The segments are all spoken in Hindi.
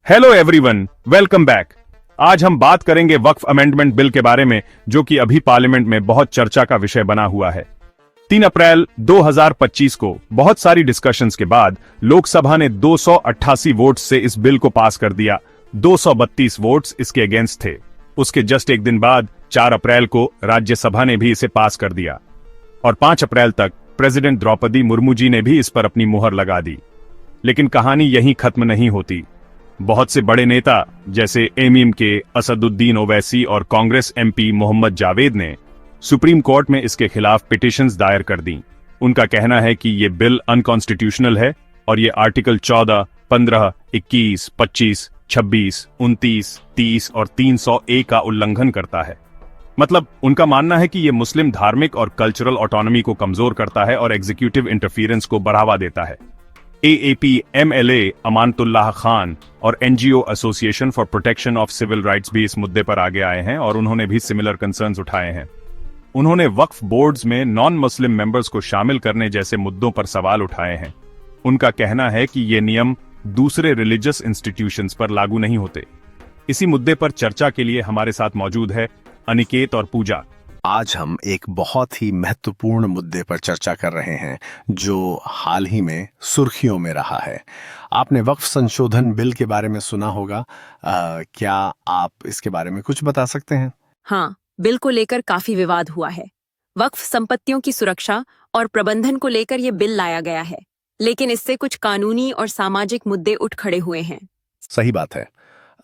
Hello everyone, welcome back. आज हम बात करेंगे वक्फ अमेंडमेंट बिल के बारे में, जो कि अभी पार्लियामेंट में बहुत चर्चा का विषय बना हुआ है। 3 अप्रैल 2025 को बहुत सारी डिस्कशंस के बाद लोकसभा ने 288 वोट्स से इस बिल को पास कर दिया। 232 वोट्स इसके अगेंस्ट थे। उसके जस्ट एक दिन बाद 4 अप्रैल को राज्यसभा ने भी इसे पास कर दिया और 5 अप्रैल तक प्रेसिडेंट द्रौपदी मुर्मू जी ने भी इस पर अपनी मुहर लगा दी। लेकिन कहानी यहीं खत्म नहीं होती। बहुत से बड़े नेता जैसे एमईएम के असदुद्दीन ओवैसी और कांग्रेस एमपी मोहम्मद जावेद ने सुप्रीम कोर्ट में इसके खिलाफ पिटीशंस दायर कर दी। उनका कहना है कि ये बिल अनकॉन्स्टिट्यूशनल है और ये आर्टिकल 14, 15, 21, 25, 26, 29, 30 और 300A का उल्लंघन करता है। मतलब उनका मानना है कि ये मुस्लिम धार्मिक और कल्चरल ऑटोनॉमी को कमजोर करता है और एग्जीक्यूटिव इंटरफेरेंस को बढ़ावा देता है। AAP MLA अमानतुल्लाह खान और NGO association for protection of civil rights भी इस मुद्दे पर आगे आए हैं और उन्होंने भी सिमिलर कंसर्न्स उठाए हैं। उन्होंने वक्फ बोर्ड्स में नॉन मुस्लिम मेंबर्स को शामिल करने जैसे मुद्दों पर सवाल उठाए हैं। उनका कहना है कि ये नियम दूसरे रिलीजियस इंस्टीट्यूशंस पर लागू नहीं होते। इसी मुद्दे पर चर्चा के लिए हमारे साथ मौजूद है अनिकेत और पूजा। आज हम एक बहुत ही महत्वपूर्ण मुद्दे पर चर्चा कर रहे हैं जो हाल ही में सुर्खियों में रहा है। आपने वक्फ संशोधन बिल के बारे में सुना होगा। क्या आप इसके बारे में कुछ बता सकते हैं? हाँ, बिल को लेकर काफी विवाद हुआ है। वक्फ संपत्तियों की सुरक्षा और प्रबंधन को लेकर यह बिल लाया गया है, लेकिन इससे कुछ कानूनी और सामाजिक मुद्दे उठ खड़े हुए हैं। सही बात है।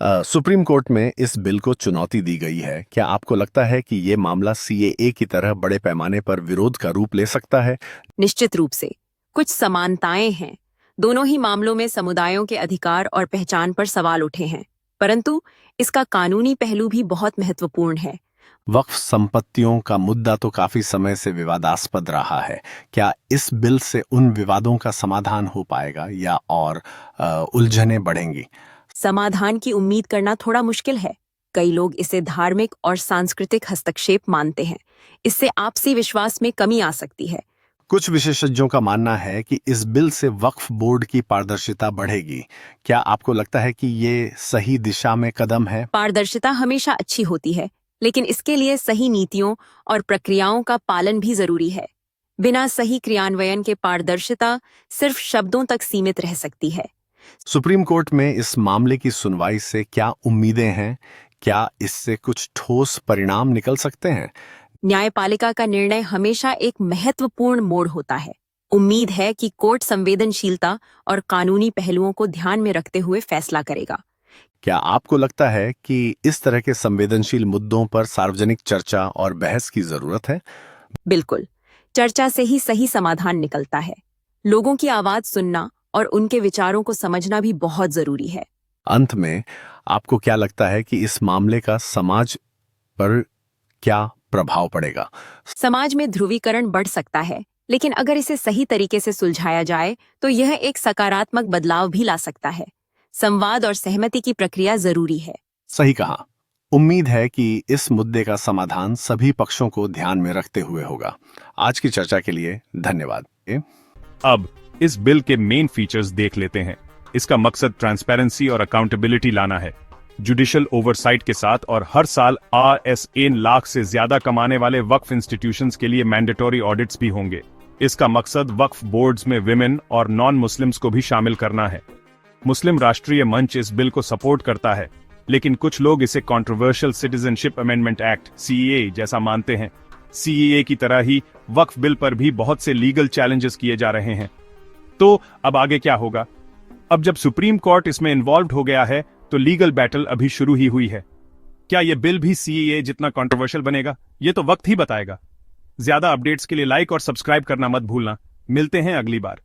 सुप्रीम कोर्ट में इस बिल को चुनौती दी गई है। क्या आपको लगता है कि ये मामला CAA की तरह बड़े पैमाने पर विरोध का रूप ले सकता है? निश्चित रूप से कुछ समानताएं हैं। दोनों ही मामलों में समुदायों के अधिकार और पहचान पर सवाल उठे हैं, परंतु इसका कानूनी पहलू भी बहुत महत्वपूर्ण है। वक्फ संपत्तियों का मुद्दा तो काफी समय से विवादास्पद रहा है। क्या इस बिल से उन विवादों का समाधान हो पाएगा या और उलझनें बढ़ेंगी? समाधान की उम्मीद करना थोड़ा मुश्किल है। कई लोग इसे धार्मिक और सांस्कृतिक हस्तक्षेप मानते हैं। इससे आपसी विश्वास में कमी आ सकती है। कुछ विशेषज्ञों का मानना है कि इस बिल से वक्फ बोर्ड की पारदर्शिता बढ़ेगी। क्या आपको लगता है कि ये सही दिशा में कदम है? पारदर्शिता हमेशा अच्छी होती है, लेकिन इसके लिए सही नीतियों और प्रक्रियाओं का पालन भी जरूरी है। बिना सही क्रियान्वयन के पारदर्शिता सिर्फ शब्दों तक सीमित रह सकती है। सुप्रीम कोर्ट में इस मामले की सुनवाई से क्या उम्मीदें हैं? क्या इससे कुछ ठोस परिणाम निकल सकते हैं? न्यायपालिका का निर्णय हमेशा एक महत्वपूर्ण मोड़ होता है। उम्मीद है कि कोर्ट संवेदनशीलता और कानूनी पहलुओं को ध्यान में रखते हुए फैसला करेगा। क्या आपको लगता है कि इस तरह के संवेदनशील मुद्दों पर सार्वजनिक चर्चा और बहस की जरूरत है? बिल्कुल, चर्चा से ही सही समाधान निकलता है। लोगों की आवाज सुनना और उनके विचारों को समझना भी बहुत जरूरी है। अंत में आपको क्या लगता है कि इस मामले का समाज पर क्या प्रभाव पड़ेगा? समाज में ध्रुवीकरण बढ़ सकता है, लेकिन अगर इसे सही तरीके से सुलझाया जाए तो यह एक सकारात्मक बदलाव भी ला सकता है। संवाद और सहमति की प्रक्रिया जरूरी है। सही कहा। उम्मीद है कि इस मुद्दे का समाधान सभी पक्षों को ध्यान में रखते हुए होगा। आज की चर्चा के लिए धन्यवाद। अब इस बिल के मेन फीचर्स देख लेते हैं। इसका मकसद ट्रांसपेरेंसी और अकाउंटेबिलिटी लाना है, जुडिशियल ओवरसाइट के साथ, और हर साल RSA लाख से ज्यादा कमाने वाले वक्फ इंस्टीट्यूशंस के लिए मैंडेटरी ऑडिट्स भी होंगे। इसका मकसद वक्फ बोर्ड्स में विमेन और नॉन मुस्लिम्स को भी शामिल करना है। मुस्लिम राष्ट्रीय मंच इस बिल को सपोर्ट करता है, लेकिन कुछ लोग इसे controversial citizenship amendment act CAA जैसा मानते हैं। CAA की तरह ही वक्फ बिल पर भी बहुत से लीगल चैलेंजेस किए जा रहे हैं। तो अब आगे क्या होगा? अब जब सुप्रीम कोर्ट इसमें इन्वॉल्व हो गया है तो लीगल बैटल अभी शुरू ही हुई है। क्या यह बिल भी CAA जितना कंट्रोवर्शियल बनेगा? ये तो वक्त ही बताएगा। ज्यादा अपडेट्स के लिए लाइक और सब्सक्राइब करना मत भूलना। मिलते हैं अगली बार।